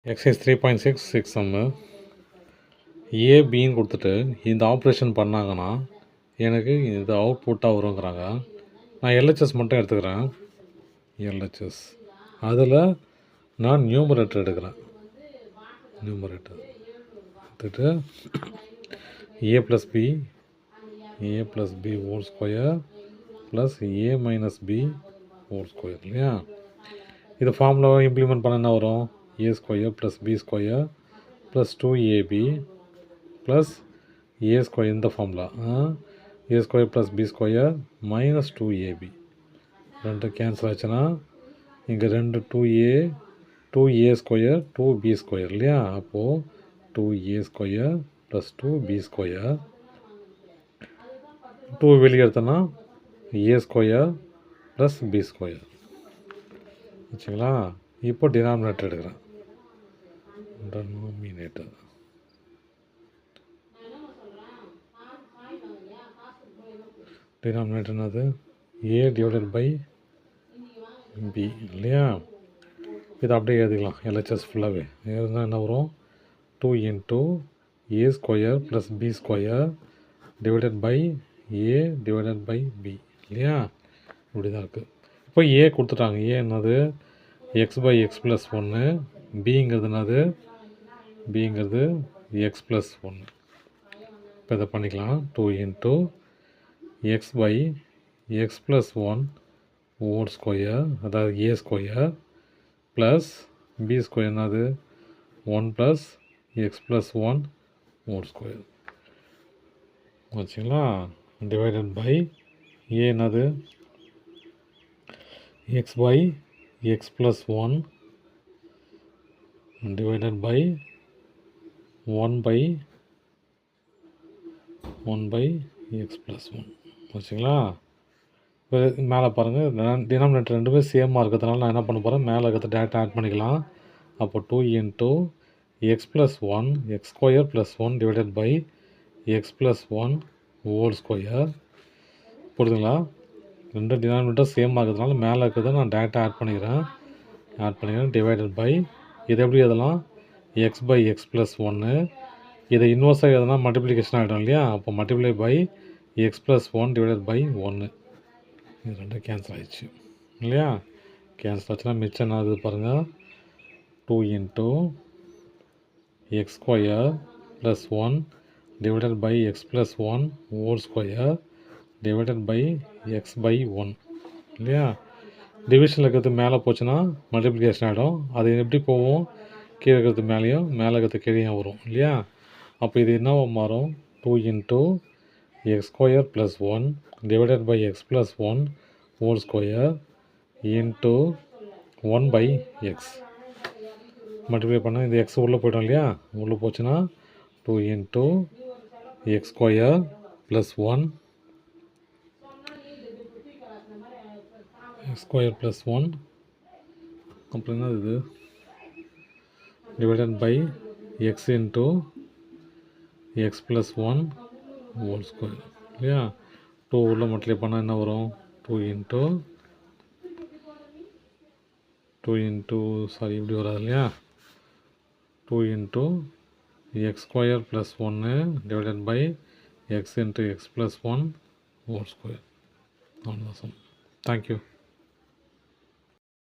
Exercise 3.6 சம்மு ஏபின்னு கொடுத்துட்டு இந்த operation பண்ணாங்கன்னா எனக்கு இது அவுட்புட்டாக வருங்கிறாங்க. நான் எல்ஹெச்எஸ் மட்டும் எடுத்துக்கிறேன். எல்ஹெச்எஸ் அதில் நான் நியூமரேட்டர் எடுக்கிறேன். நியூமரேட்டர் எடுத்துகிட்டு a plus b whole square plus a minus b whole square இல்லையா? இது ஃபார்முலாவை இம்ப்ளிமெண்ட் பண்ண என்ன வரும்? A square plus B square plus 2ab plus a square. இந்த formula a square plus B square minus 2ab ரெண்டு cancel ஆச்சுன்னா இங்கே 2a ஸ்கொயர் 2b ஸ்கொயர் இல்லையா? அப்போது 2a square plus 2b square 2 வெளியே எடுத்தோன்னா ஏ ஸ்கொயர் ப்ளஸ் பி ஸ்கொயர் வச்சுங்களா? இப்போ denominator எடுக்கிறேன். டினாமினேட்டர் என்னது? ஏ டிவைடட் பை பி இல்லையா? இதை அப்படியே எழுதிக்கலாம். எல்ஹெச்எஸ் ஃபுல்லாகவே எழுதுனா என்ன வரும்? 2 into A square plus B square divided by A divided by B இல்லையா? இப்படி தான் இருக்குது. இப்போ ஏ கொடுத்துட்டாங்க. ஏ என்னது? X by X plus 1. பிங்கிறது என்னது? பிங்கிறது எக்ஸ் ப்ளஸ் 1. இப்போ இதை பண்ணிக்கலாம். 2 into x by X plus 1 whole square, அதாவது a square plus B square என்னது? 1 plus x plus 1 whole square வச்சுங்களா? டிவைடட் பை ஏ என்னது? X by X plus 1 divided by 1 by x plus 1 வச்சுங்களா? இப்போ மேலே பாருங்கள், டினாமினேட்டர் ரெண்டுமே சேமாக இருக்கிறதுனால நான் என்ன பண்ண போகிறேன்? மேலே இருக்கிறத டேரெக்டாக ஆட் பண்ணிக்கலாம். அப்போ 2 into X plus 1 X square plus 1 divided by X plus 1 whole square. புரியுதுங்களா? ரெண்டு டினாமினேட்டர் சேமாக இருக்கிறதுனால மேலே இருக்கிறத நான் டேரெக்டாக ஆட் பண்ணிக்கிறேன். டிவைடட் பை இது எப்படி எதெல்லாம்? X by X plus 1. இதை இன்வர்ஸாக எதனா மல்டிப்ளிகேஷன் ஆகிடும் இல்லையா? அப்போ multiply by X plus 1 divided by 1. இது ரெண்டும் கேன்சல் ஆகிடுச்சு இல்லையா? கேன்சல் ஆச்சுன்னா மிச்சம் என்ன ஆகுது பாருங்கள்? 2 into X square plus 1 divided by X plus 1 whole square divided by X by 1 இல்லையா? டிவிஷனில் இருக்கிறது மேலே போச்சுன்னா மல்டிப்ளிகேஷன் ஆகிடும். அது எப்படி போகும்? கீழே இருக்கிறது மேலேயும் மேலே இருக்கிறது கீழேயும் வரும் இல்லையா? அப்போ இது என்னவோ மாறும்? 2 into X square plus 1 divided by X plus 1 whole square into 1 by X. Multiply பண்ணால் இந்த எக்ஸ் உள்ளே போய்டும் இல்லையா? உள்ளே போச்சுன்னா 2 into X square plus 1 square plus 1 அப்புறம் என்ன இது? Divided by X into X plus 1 whole square இல்லையா? 2 உள்ள மல்டிப்ளை பண்ணால் என்ன வரும்? 2 இன்ட்டு இப்படி வராது இல்லையா? 2 into X square plus 1 divided by X into X plus 1 whole square. அவ்வளோதான். தேங்க்யூ.